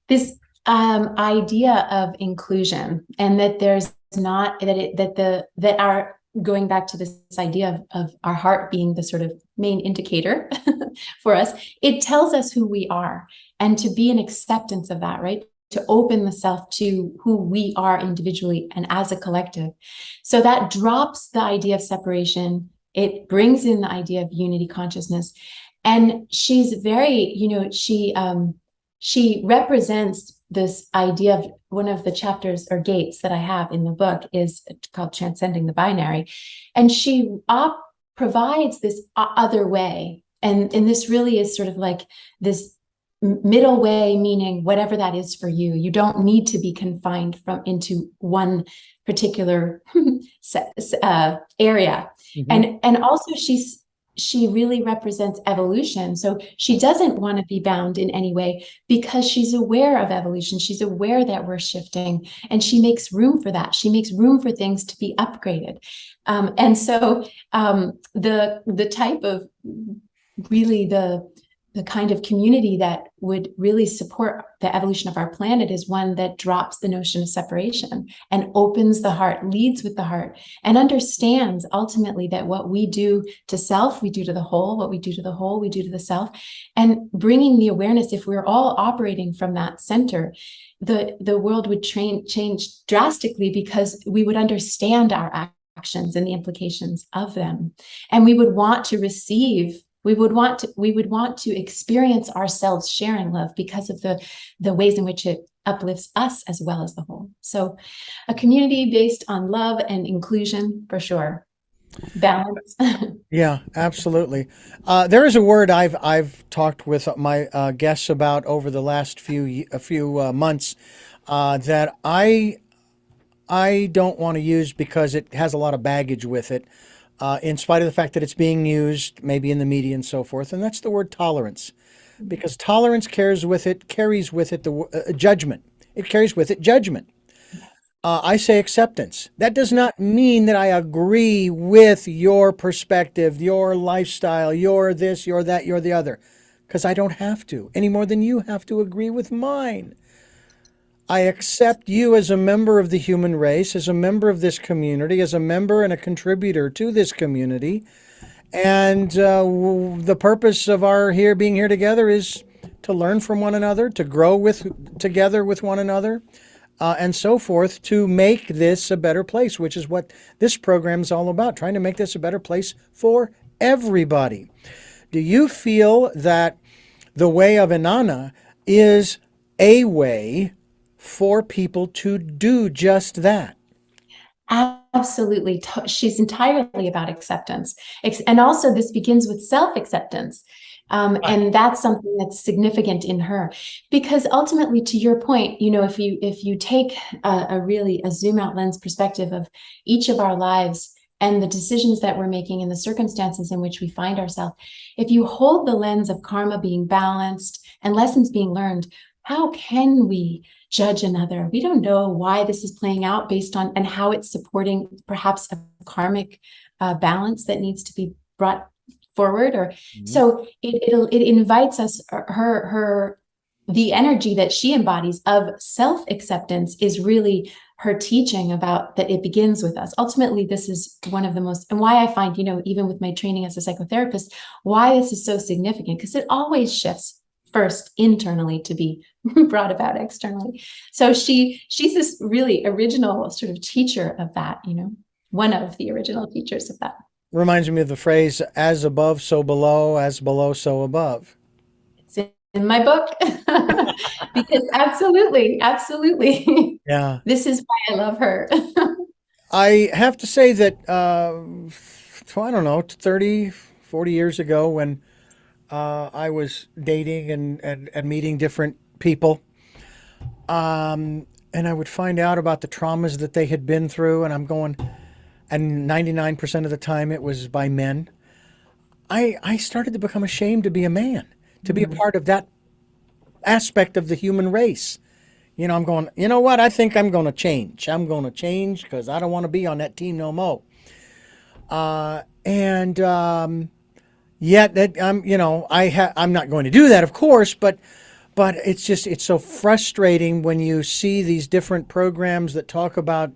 This idea of inclusion, and that there's not that our going back to this idea of our heart being the sort of main indicator for us, it tells us who we are, and to be an acceptance of that, right? To open the self to who we are individually and as a collective. So that drops the idea of separation. It brings in the idea of unity consciousness. And she's very, she represents this idea of one of the chapters or gates that I have in the book is called Transcending the Binary. And she provides this other way. And this really is sort of like this middle way, meaning whatever that is for you. You don't need to be confined into one particular area. Mm-hmm. And also she really represents evolution. So she doesn't want to be bound in any way because she's aware of evolution. She's aware that we're shifting, and she makes room for that. She makes room for things to be upgraded. And so the type of really the kind of community that would really support the evolution of our planet is one that drops the notion of separation and opens the heart, leads with the heart, and understands ultimately that what we do to self, we do to the whole. What we do to the whole, we do to the self. And bringing the awareness, if we're all operating from that center, the world would change drastically, because we would understand our actions and the implications of them. And we would want to receive. We would want to experience ourselves sharing love because of the ways in which it uplifts us as well as the whole. So a community based on love and inclusion, for sure. Balance. Yeah, absolutely. There is a word I've talked with my guests about over the last few months that I don't want to use because it has a lot of baggage with it, in spite of the fact that it's being used maybe in the media and so forth. And that's the word tolerance, because tolerance carries with it judgment. It carries with it judgment. I say acceptance. That does not mean that I agree with your perspective, your lifestyle, your this, your that, your the other, because I don't have to any more than you have to agree with mine. I accept you as a member of the human race, as a member of this community, as a member and a contributor to this community. And the purpose of our here being here together is to learn from one another, to grow together with one another, and so forth, to make this a better place, which is what this program is all about, trying to make this a better place for everybody. Do you feel that the way of Inanna is a way for people to do just that? Absolutely. She's entirely about acceptance. And also, this begins with self-acceptance. Right. And that's something that's significant in her. Because ultimately, to your point, if you take a zoom out lens perspective of each of our lives and the decisions that we're making and the circumstances in which we find ourselves, if you hold the lens of karma being balanced and lessons being learned, how can we judge another? We don't know why this is playing out based on and how it's supporting perhaps a karmic balance that needs to be brought forward. Or Mhm. so it invites us, her the energy that she embodies of self-acceptance is really her teaching about that it begins with us. Ultimately, this is one of the most, and why I find, even with my training as a psychotherapist, why this is so significant, because it always shifts first internally to be brought about externally. So she's this really original sort of teacher of that, one of the original teachers of that. Reminds me of the phrase, as above, so below, as below, so above. It's in my book. Because absolutely. Yeah. This is why I love her. I have to say that, I don't know, 30, 40 years ago when I was dating and meeting different people, and I would find out about the traumas that they had been through, and I'm going, and 99% of the time it was by men. I started to become ashamed to be a man, to be a Mhm. part of that aspect of the human race. I'm going, you know what? I think I'm going to change. I'm going to change because I don't want to be on that team no more. And yet that I'm not going to do that, of course, but it's so frustrating when you see these different programs that talk about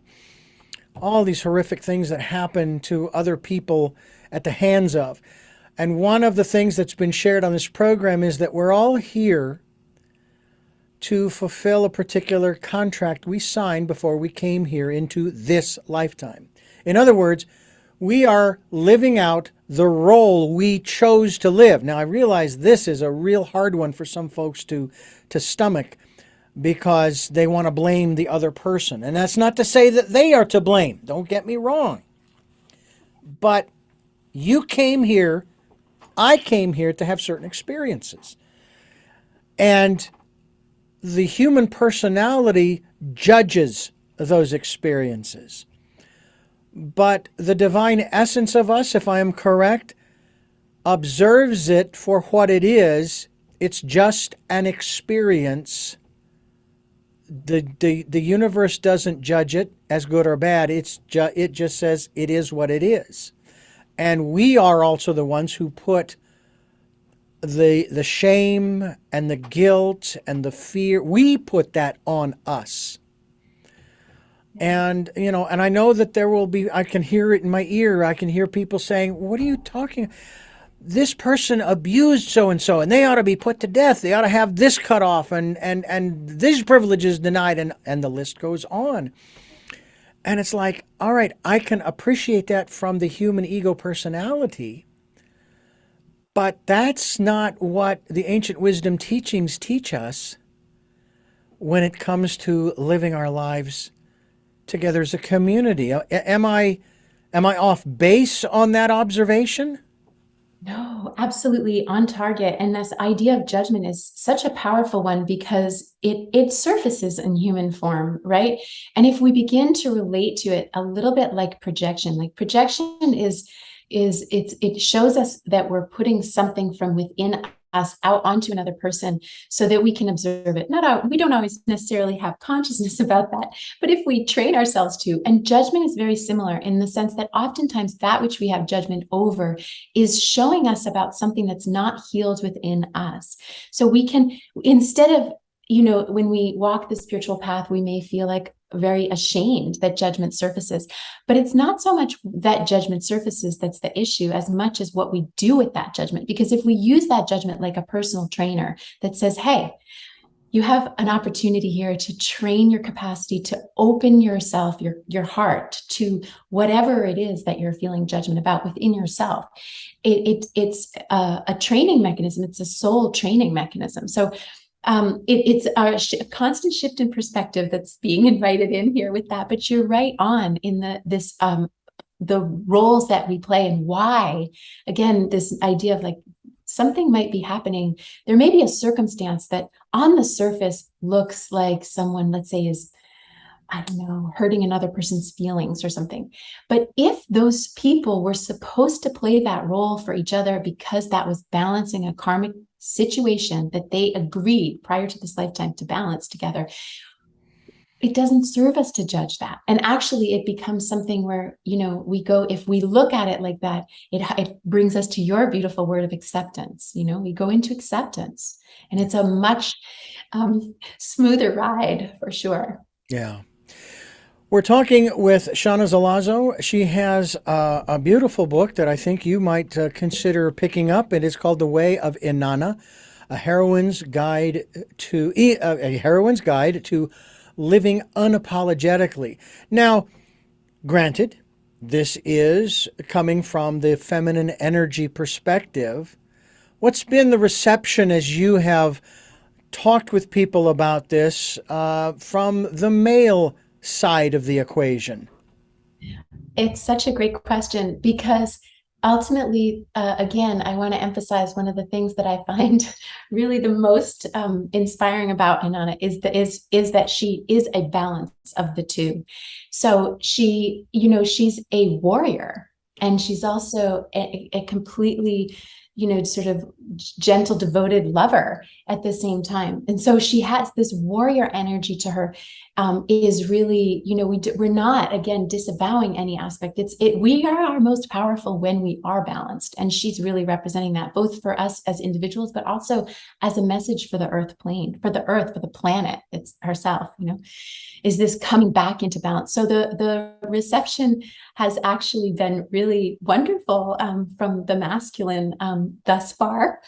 all these horrific things that happen to other people at the hands of. And one of the things that's been shared on this program is that we're all here to fulfill a particular contract we signed before we came here into this lifetime. In other words, we are living out the role we chose to live. Now, I realize this is a real hard one for some folks to stomach because they want to blame the other person. And that's not to say that they are to blame. Don't get me wrong. But you came here, I came here to have certain experiences. And the human personality judges those experiences. But the divine essence of us, if I am correct, observes it for what it is. It's just an experience. The universe doesn't judge it as good or bad. It just says it is what it is. And we are also the ones who put the shame and the guilt and the fear, we put that on us. And I know that there will be, I can hear it in my ear. I can hear people saying, what are you talking? This person abused so and so, and they ought to be put to death. They ought to have this cut off and these privileges denied, and the list goes on. And it's like, all right, I can appreciate that from the human ego personality, but that's not what the ancient wisdom teachings teach us when it comes to living our lives together as a community. Am I Am I off base on that observation? No, absolutely on target. And this idea of judgment is such a powerful one because it surfaces in human form, right? And if we begin to relate to it a little bit like projection it shows us that we're putting something from within us out onto another person so that we can observe it. We don't always necessarily have consciousness about that, but if we train ourselves to, and judgment is very similar in the sense that oftentimes that which we have judgment over is showing us about something that's not healed within us. So we can, instead of, when we walk the spiritual path, we may feel like very ashamed that judgment surfaces, but it's not so much that judgment surfaces that's the issue as much as what we do with that judgment. Because if we use that judgment like a personal trainer that says, hey, you have an opportunity here to train your capacity to open yourself, your heart to whatever it is that you're feeling judgment about within yourself. It's a training mechanism. It's a soul training mechanism. So it's a constant shift in perspective that's being invited in here with that. But you're right on in the roles that we play and why, again, this idea of like something might be happening. There may be a circumstance that on the surface looks like someone, let's say, is, I don't know, hurting another person's feelings or something. But if those people were supposed to play that role for each other because that was balancing a karmic situation that they agreed prior to this lifetime to balance together, it doesn't serve us to judge that. And actually it becomes something where, we go, if we look at it like that, it brings us to your beautiful word of acceptance. We go into acceptance, and it's a much smoother ride for sure. Yeah. We're talking with Seana Zelazo. She has a beautiful book that I think you might consider picking up. It is called The Way of Inanna, a heroine's guide to living unapologetically. Now, granted, this is coming from the feminine energy perspective. What's been the reception as you have talked with people about this from the male side of the equation? It's such a great question because ultimately, again, I want to emphasize one of the things that I find really the most inspiring about Inanna is that she is a balance of the two. So she's a warrior, and she's also a completely, sort of gentle, devoted lover at the same time. And so she has this warrior energy to her. Is really, we're not, again, disavowing any aspect. We are our most powerful when we are balanced. And she's really representing that both for us as individuals, but also as a message for the earth plane, for the planet, it's herself, is this coming back into balance. So the reception has actually been really wonderful from the masculine thus far.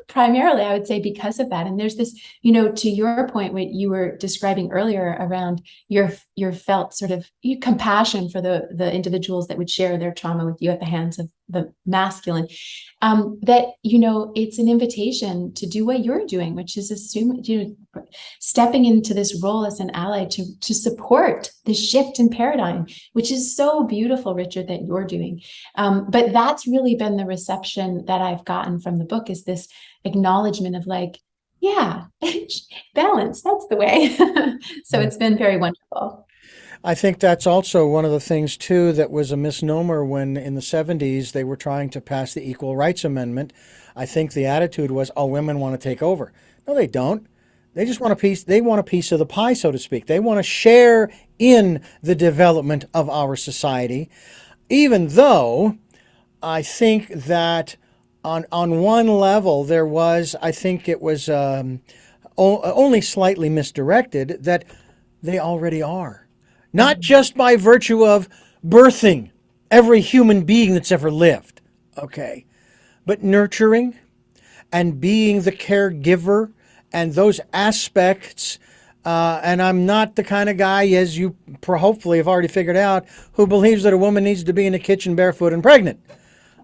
Primarily, I would say because of that. And there's this, to your point, what you were describing earlier around your felt sort of compassion for the individuals that would share their trauma with you at the hands of the masculine, that, it's an invitation to do what you're doing, which is stepping into this role as an ally to support the shift in paradigm, which is so beautiful, Richard, that you're doing. But that's really been the reception that I've gotten from the book, is this acknowledgement of like, yeah, balance, that's the way. So it's been very wonderful. I think that's also one of the things, too, that was a misnomer when in the 70s they were trying to pass the Equal Rights Amendment. I think the attitude was, oh, women want to take over. No, they don't. They just want a piece. They want a piece of the pie, so to speak. They want to share in the development of our society, even though I think that on one level there was, I think it was only slightly misdirected, that they already are. Not just by virtue of birthing every human being that's ever lived, okay, but nurturing and being the caregiver and those aspects. And I'm not the kind of guy, as you hopefully have already figured out, who believes that a woman needs to be in the kitchen barefoot and pregnant.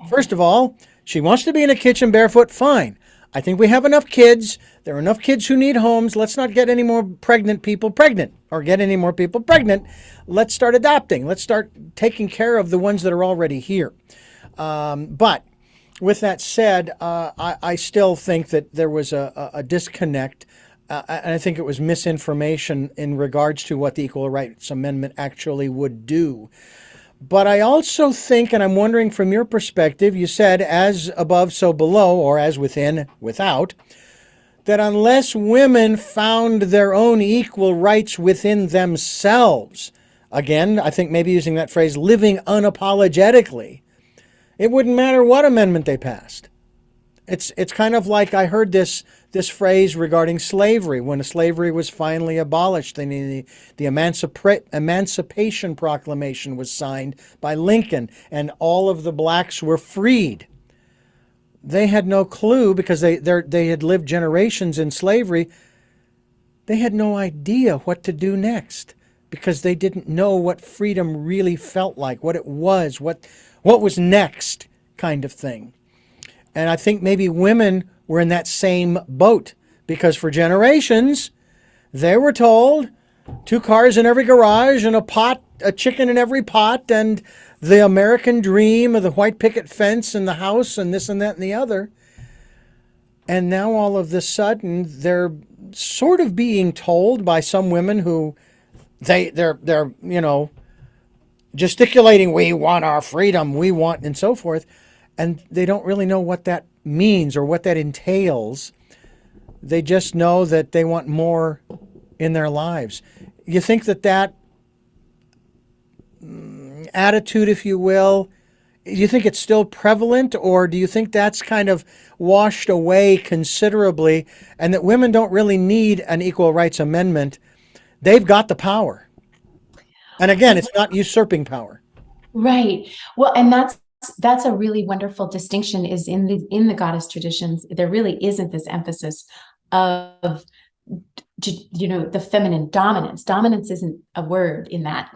First of all, she wants to be in the kitchen barefoot, fine. I think we have enough kids. There are enough kids who need homes. Let's not get any more pregnant people pregnant or get any more people pregnant. Let's start adopting. Let's start taking care of the ones that are already here. But with that said, I still think that there was a disconnect. And I think it was misinformation in regards to what the Equal Rights Amendment actually would do. But I also think, and I'm wondering from your perspective, you said as above, so below, or as within, without, that unless women found their own equal rights within themselves, again, I think maybe using that phrase, living unapologetically, it wouldn't matter what amendment they passed. It's kind of like I heard this phrase regarding slavery. When slavery was finally abolished, the Emancipation Proclamation was signed by Lincoln, and all of the blacks were freed. They had no clue because they had lived generations in slavery. They had no idea what to do next because they didn't know what freedom really felt like, what it was, what was next kind of thing. And I think maybe women were in that same boat because for generations, they were told 2 cars in every garage and a chicken in every pot, and the American dream of the white picket fence and the house and this and that and the other. And now all of a sudden, they're sort of being told by some women who they're gesticulating, we want our freedom, we want, and so forth. And they don't really know what that means or what that entails. They just know that they want more in their lives. You think that attitude, if you will, do you think it's still prevalent, or do you think that's kind of washed away considerably and that women don't really need an equal rights amendment? They've got the power. And again, it's not usurping power. Right. Well, and that's a really wonderful distinction is in the goddess traditions. There really isn't this emphasis of the feminine dominance. Dominance isn't a word in that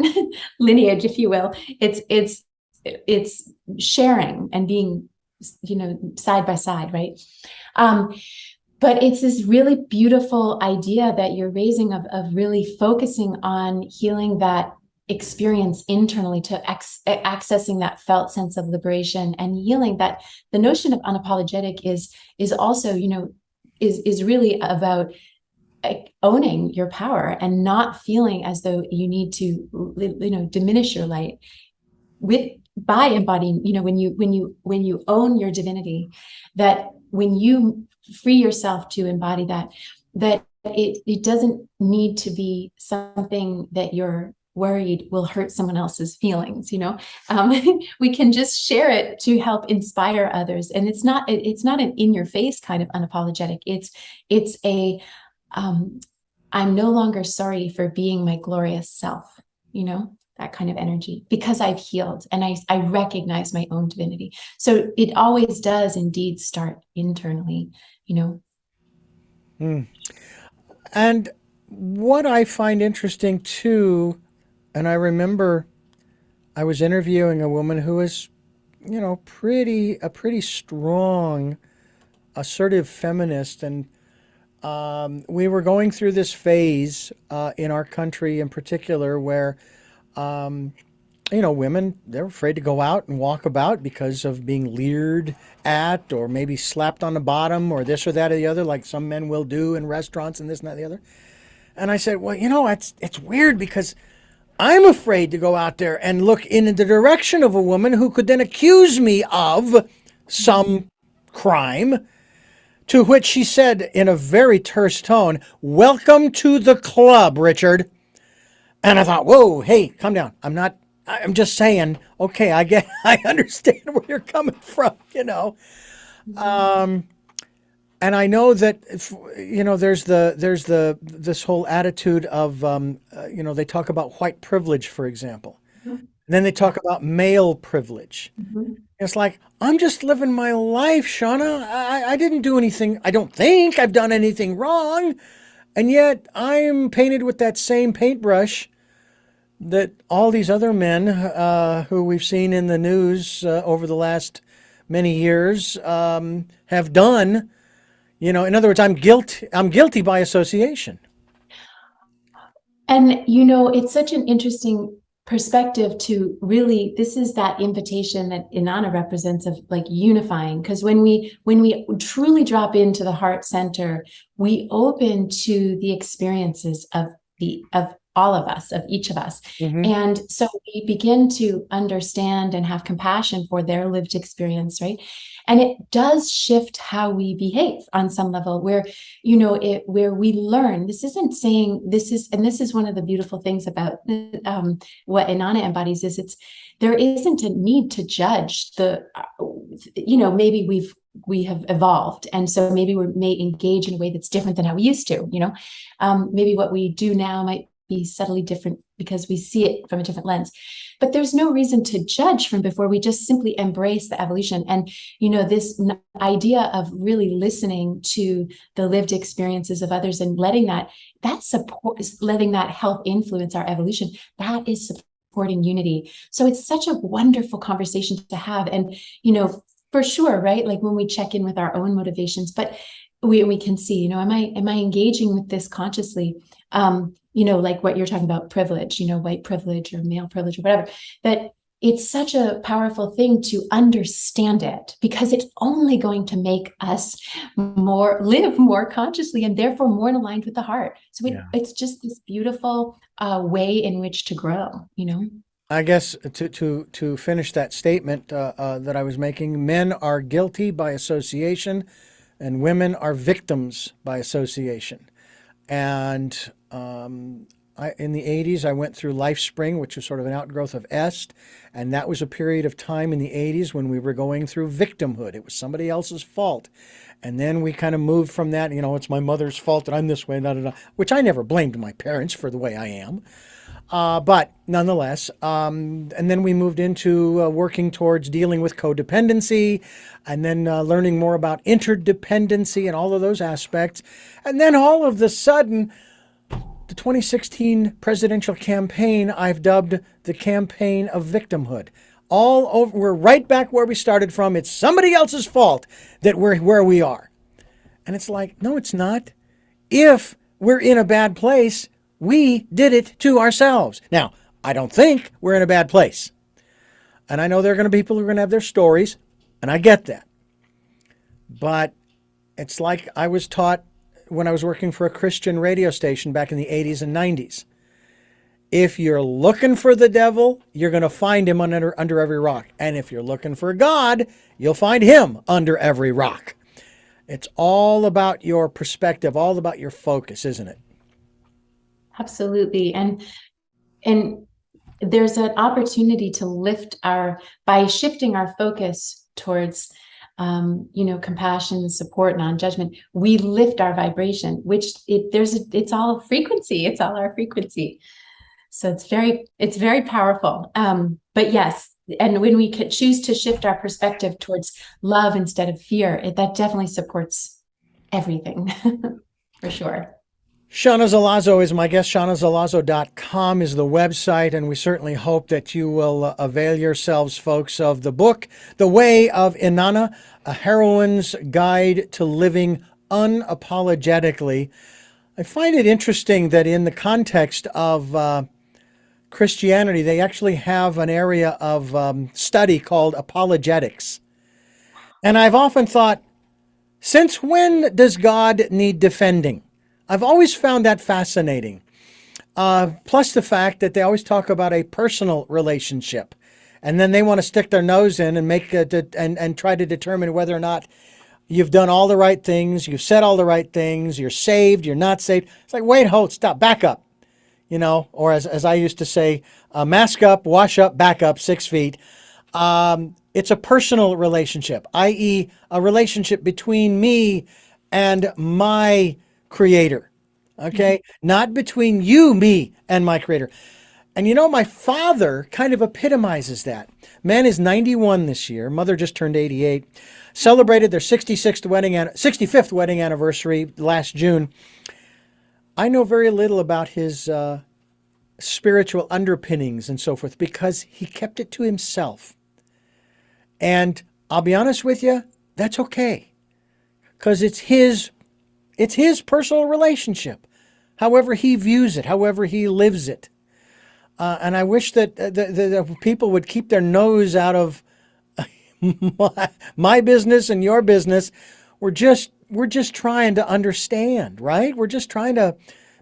lineage, if you will. It's sharing and being, side by side, right? But it's this really beautiful idea that you're raising of really focusing on healing that experience internally, to accessing that felt sense of liberation and healing. That the notion of unapologetic is also, is really about owning your power and not feeling as though you need to, diminish your light by embodying, when you own your divinity, that when you free yourself to embody that it doesn't need to be something that you're worried will hurt someone else's feelings. We can just share it to help inspire others. And it's not an in your face kind of unapologetic. It's a I'm no longer sorry for being my glorious self, that kind of energy, because I've healed and I recognize my own divinity. So it always does indeed start internally, And what I find interesting too, and I remember I was interviewing a woman who was, a pretty strong, assertive feminist, and we were going through this phase in our country in particular where, women, they're afraid to go out and walk about because of being leered at or maybe slapped on the bottom or this or that or the other, like some men will do in restaurants and this and that and the other. And I said, well, it's weird because I'm afraid to go out there and look in the direction of a woman who could then accuse me of some crime. To which she said in a very terse tone, "Welcome to the club, Richard." And I thought, whoa, hey, calm down. I'm just saying, okay, I understand where you're coming from, And I know that, there's this whole attitude of, they talk about white privilege, for example. Mm-hmm. And then they talk about male privilege. Mm-hmm. It's like, I'm just living my life, Shauna. I didn't do anything. I don't think I've done anything wrong. And yet I'm painted with that same paintbrush that all these other men who we've seen in the news over the last many years have done. In other words, I'm guilty by association. And it's such an interesting perspective to really, this is that invitation that Inanna represents of like unifying. Because when we truly drop into the heart center, we open to the experiences of all of us, of each of us. Mm-hmm. And so we begin to understand and have compassion for their lived experience, right? And it does shift how we behave on some level where where we learn. This isn't saying this is, and this is one of the beautiful things about what Inanna embodies, is there isn't a need to judge maybe we have evolved, and so maybe we may engage in a way that's different than how we used to. Maybe what we do now might be subtly different because we see it from a different lens. But there's no reason to judge from before. We just simply embrace the evolution. And, this idea of really listening to the lived experiences of others and letting that help influence our evolution, that is supporting unity. So it's such a wonderful conversation to have. And, for sure, right? Like when we check in with our own motivations, but we can see, am I engaging with this consciously? Like what you're talking about, privilege, white privilege or male privilege or whatever, that it's such a powerful thing to understand it, because it's only going to make us live more consciously and therefore more aligned with the heart. So it's just this beautiful way in which to grow, I guess to finish that statement that I was making, men are guilty by association and women are victims by association. And in the 80s, I went through LifeSpring, which was sort of an outgrowth of EST. And that was a period of time in the 80s when we were going through victimhood. It was somebody else's fault. And then we kind of moved from that, it's my mother's fault that I'm this way, which I never blamed my parents for the way I am. But nonetheless, and then we moved into working towards dealing with codependency, and then learning more about interdependency and all of those aspects. And then all of the sudden, the 2016 presidential campaign, I've dubbed the campaign of victimhood. All over, we're right back where we started from. It's somebody else's fault that we're where we are. And it's like, no, it's not. If we're in a bad place, we did it to ourselves. Now, I don't think we're in a bad place. And I know there are going to be people who are going to have their stories, and I get that. But it's like I was taught when I was working for a Christian radio station back in the 80s and 90s. If you're looking for the devil, you're going to find him under every rock. And if you're looking for God, you'll find him under every rock. It's all about your perspective, all about your focus, isn't it? Absolutely. And there's an opportunity to by shifting our focus towards, compassion, support, non-judgment, we lift our vibration, which it's all frequency. It's all our frequency. So it's very powerful. But yes, and when we could choose to shift our perspective towards love instead of fear, that definitely supports everything for sure. Seana Zelazo is my guest. seanazelazo.com is the website, and we certainly hope that you will avail yourselves, folks, of the book, The Way of Inanna, A Heroine's Guide to Living Unapologetically. I find it interesting that in the context of Christianity, they actually have an area of study called apologetics. And I've often thought, since when does God need defending? I've always found that fascinating. Plus the fact that they always talk about a personal relationship, and then they want to stick their nose in and and try to determine whether or not you've done all the right things, you've said all the right things, you're saved, you're not saved. It's like, wait, hold, stop, back up. Or as I used to say, mask up, wash up, back up 6 feet. It's a personal relationship, i.e. a relationship between me and my Creator. Okay? Not between you, me, and my Creator. And my father kind of epitomizes that. Man is 91 this year. Mother just turned 88. Celebrated their 65th wedding anniversary last June. I know very little about his spiritual underpinnings and so forth because he kept it to himself. And I'll be honest with you, that's okay. because it's his personal relationship, however he views it, however he lives it. And I wish that the people would keep their nose out of my business and your business. We're just trying to understand, right? We're just trying to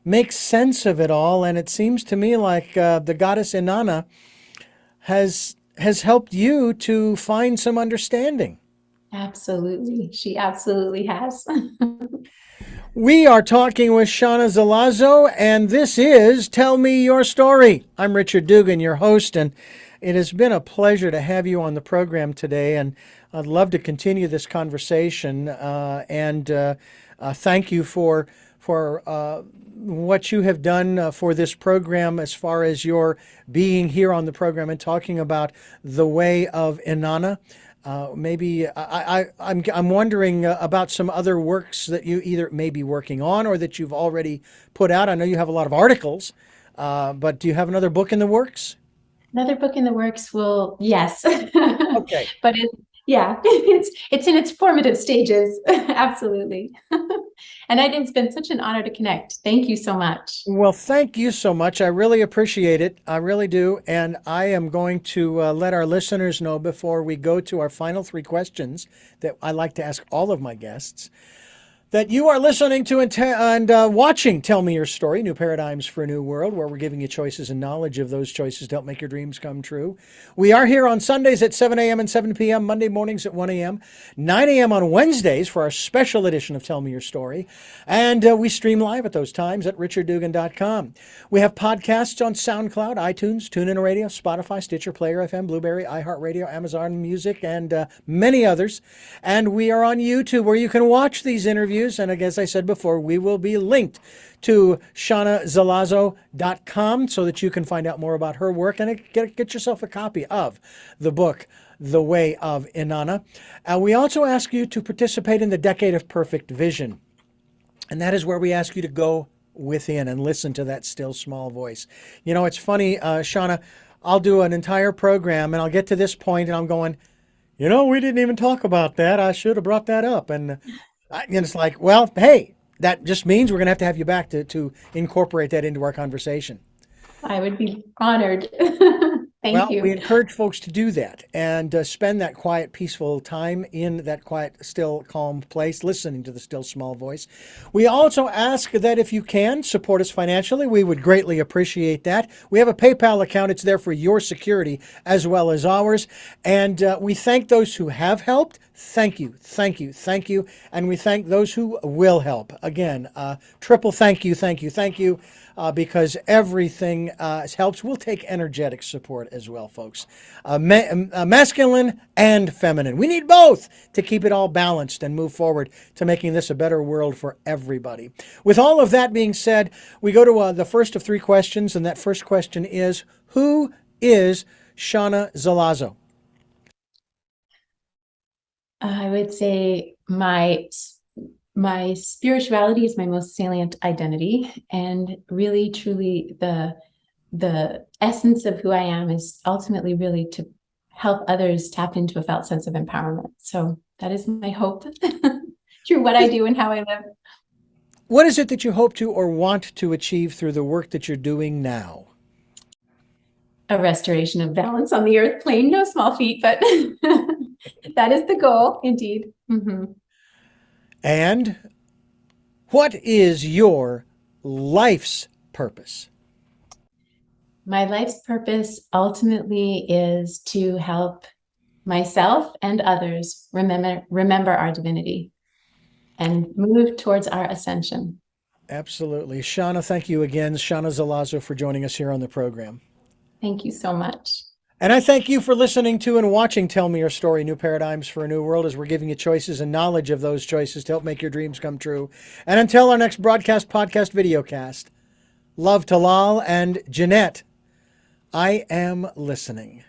make sense of it all. And it seems to me like the goddess Inanna has helped you to find some understanding. Absolutely. She absolutely has. We are talking with Seana Zelazo, and this is Tell Me Your Story. I'm Richard Dugan, your host, and it has been a pleasure to have you on the program today. And I'd love to continue this conversation. And thank you for what you have done for this program, as far as your being here on the program and talking about the way of Inanna. Maybe I'm wondering about some other works that you either may be working on or that you've already put out. I know you have a lot of articles, but do you have another book in the works? Another book in the works will, yes. Okay. But yeah, it's in its formative stages. Absolutely. And it's been such an honor to connect. Thank you so much. Well, thank you so much. I really appreciate it. I really do. And I am going to let our listeners know before we go to our final three questions that I like to ask all of my guests, that you are listening to and watching Tell Me Your Story, New Paradigms for a New World, where we're giving you choices and knowledge of those choices to help make your dreams come true. We are here on Sundays at 7 a.m. and 7 p.m., Monday mornings at 1 a.m., 9 a.m. on Wednesdays for our special edition of Tell Me Your Story. And we stream live at those times at richarddugan.com. We have podcasts on SoundCloud, iTunes, TuneIn Radio, Spotify, Stitcher, Player FM, Blueberry, iHeartRadio, Amazon Music, and many others. And we are on YouTube, where you can watch these interviews. And as I said before, we will be linked to seanazelazo.com so that you can find out more about her work and get yourself a copy of the book, The Way of Inanna. We also ask you to participate in the Decade of Perfect Vision. And that is where we ask you to go within and listen to that still small voice. You know, it's funny, Seana, I'll do an entire program and I'll get to this point and I'm going, we didn't even talk about that. I should have brought that up. And it's like, well, hey, that just means we're going to have you back to incorporate that into our conversation. I would be honored. Thank you. We encourage folks to do that and spend that quiet, peaceful time in that quiet, still, calm place, listening to the still, small voice. We also ask that if you can, support us financially. We would greatly appreciate that. We have a PayPal account. It's there for your security as well as ours. And we thank those who have helped. Thank you, thank you, thank you. And we thank those who will help. Again, triple thank you, thank you, thank you. Because everything helps. We'll take energetic support as well, folks. Masculine and feminine. We need both to keep it all balanced and move forward to making this a better world for everybody. With all of that being said, we go to the first of three questions, and that first question is, who is Seana Zelazo? I would say my spirituality is my most salient identity, and really truly the essence of who I am is ultimately really to help others tap into a felt sense of empowerment. So that is my hope through what I do and how I live. What is it that you hope to or want to achieve through the work that you're doing now? A restoration of balance on the earth plane. No small feat, but that is the goal, indeed. Mm-hmm. And what is your life's purpose? My life's purpose ultimately is to help myself and others remember our divinity and move towards our ascension. Absolutely. Seana, thank you again. Seana Zelazo for joining us here on the program. Thank you so much. And I thank you for listening to and watching Tell Me Your Story, New Paradigms for a New World, as we're giving you choices and knowledge of those choices to help make your dreams come true. And until our next broadcast, podcast, videocast, love to Lal and Jeanette. I am listening.